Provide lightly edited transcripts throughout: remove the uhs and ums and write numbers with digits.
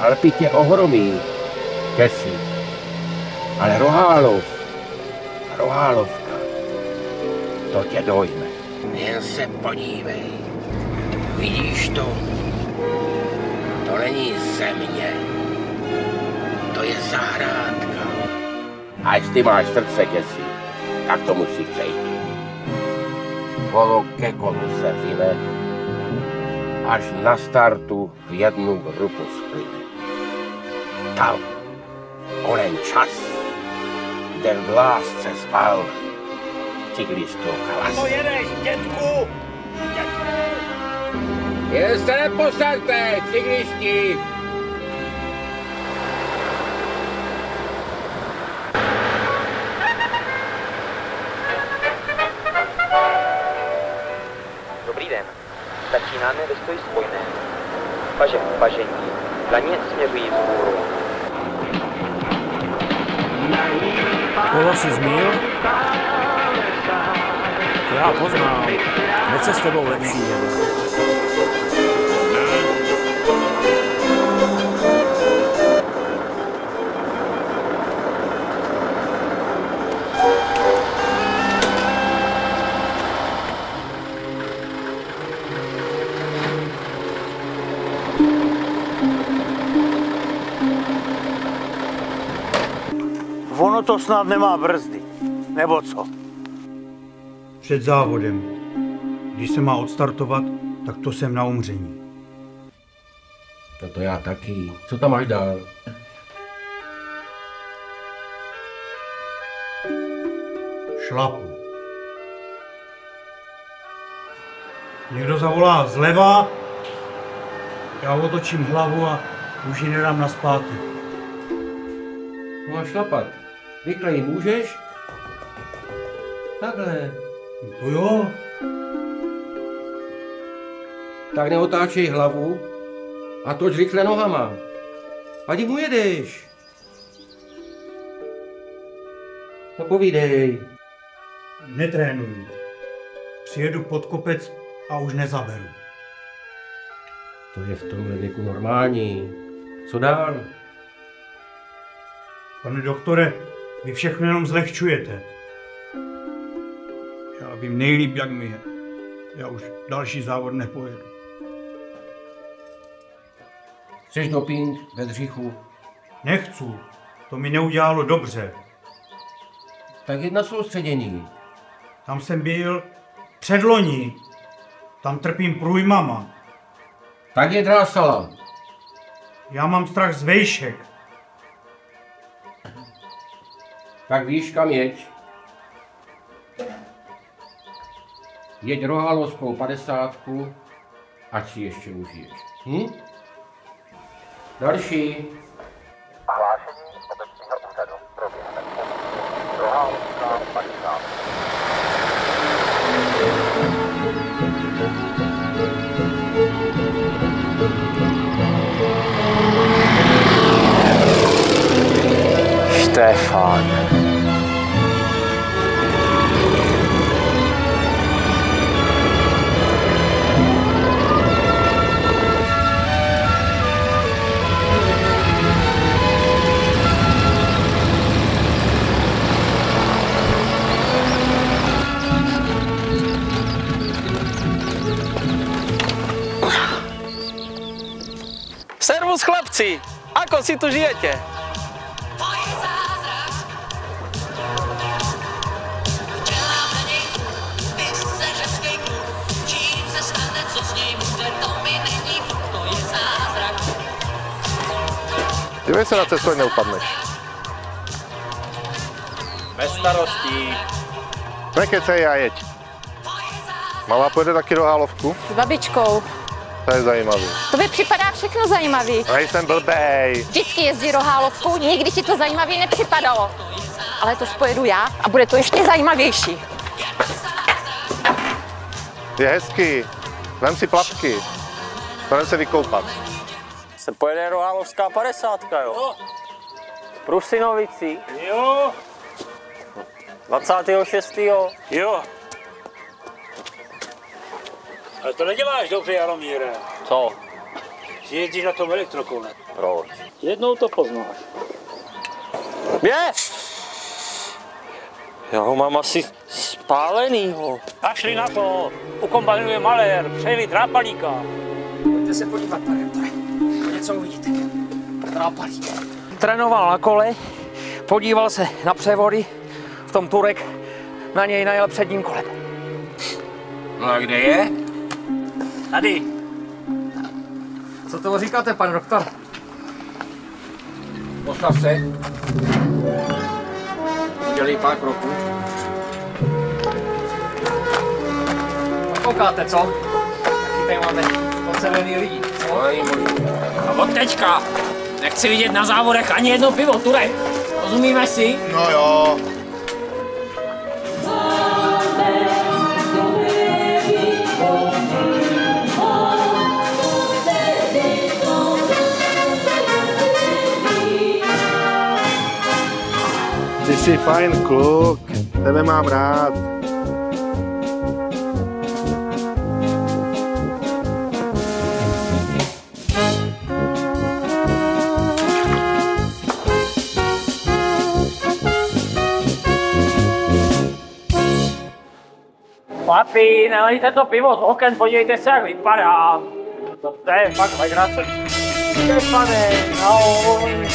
Alpy tě ohromí, Kesi. Ale Rohálovka, to tě dojme. Jen se podívej. Vidíš to? To není země. To je zahrádka. A jestli máš srdce, Kesi, tak to musíš cítit. Kolo ke kolu se vyne, až na startu v jednu grupu splyne. Tam, onen čas, kde v lásce zval cyklistů hlas. To jedeš, dětku! Jen se neposaďte, cyklisti! Dobrý den. Začínáme ve spojné. Pažení. Daně směřují vzhůru. Koho jsi zmíl? To já poznám. Nechce s tebou lepší jedu. Ono to snad nemá brzdy, nebo co? Před závodem, když se má odstartovat, tak to jsem na umření. No to já taky. Co tam máš dál? Šlapu. Někdo zavolá zleva, já otočím hlavu a už ji nedám nazpátek. No a šlapat. Rychleji můžeš? Takhle. To jo. Tak neotáčej hlavu a toč rychle nohama. Ať mu jedeš. No povídej. Netrénuju. Přijedu pod kopec a už nezaberu. To je v tomhle věku normální. Co dál? Pane doktore, vy všechno jenom zlehčujete. Já vím nejlíp, jak mi je. Já už další závod nepojedu. Chceš doping ve dřichu? Nechci. To mi neudělalo dobře. Tak jed na soustředění. Tam jsem byl předloni. Tam trpím průjmama. Tak je drásala. Já mám strach z vejšek. Tak víš, kam jeď. Jeď Rohálovskou 50, ať si ještě užiješ. Další. Hlášení obecního úřadu proběhne. Rohálovská 50. Štefan. Servus chlapci, ako si tu žijete? Dívej se na cestu, ať neupadneš. Bez starostí. Nekecej a jeď. Malá pojede taky do Hálovku? S babičkou. To je zajímavý. To by připadá všechno zajímavý. Nejsem blbej. Vždycky jezdí Rohálovkou, nikdy ti to zajímavý nepřipadalo. Ale to pojedu já a bude to ještě zajímavější. Je hezký. Vem si plavky. Pojďme se vykoupat. Se pojede Rohálovská 50, jo? Prusinovici. Jo. 26. Jo. Ale to neděláš dobře, Jaromíre. Co? Že jezdíš na tom elektrokole. Proč? Jednou to poznáš. Je! Já ho mám asi spálenýho. A šli na to. U kombajnu je malér, přejeli drápalíka. Pojďte se podívat, pane doktore. Něco uvidíte. Drápalík. Trénoval na kole, podíval se na převody, v tom Turek na něj najel předním kolem. No a kde je? Tady. Co toho říkáte, pane doktor? Postav se. Udělej pár kroků. Koukáte, co? Taky tady máme ocelený lidi, co? No, není možný. A od teďka nechci vidět na závodech ani jedno pivo, Turek. Rozumíme si? No jo. Ty jsi fajn kluk, tebe mám rád. Chlapi, nalejte to pivo z oken, podívejte se, jak vypadá. To je fakt legrace. Pane, ahoj.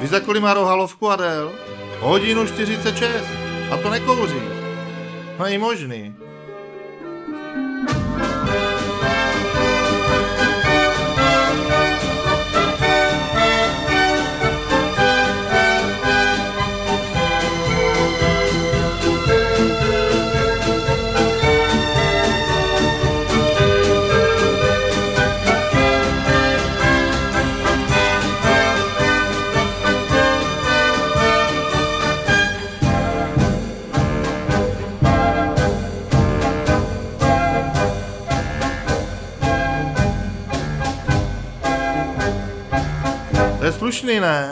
Víš, za kolik má rohalovku, Adel? 1:46. A to nekouří. Není možný. To je slušný, ne?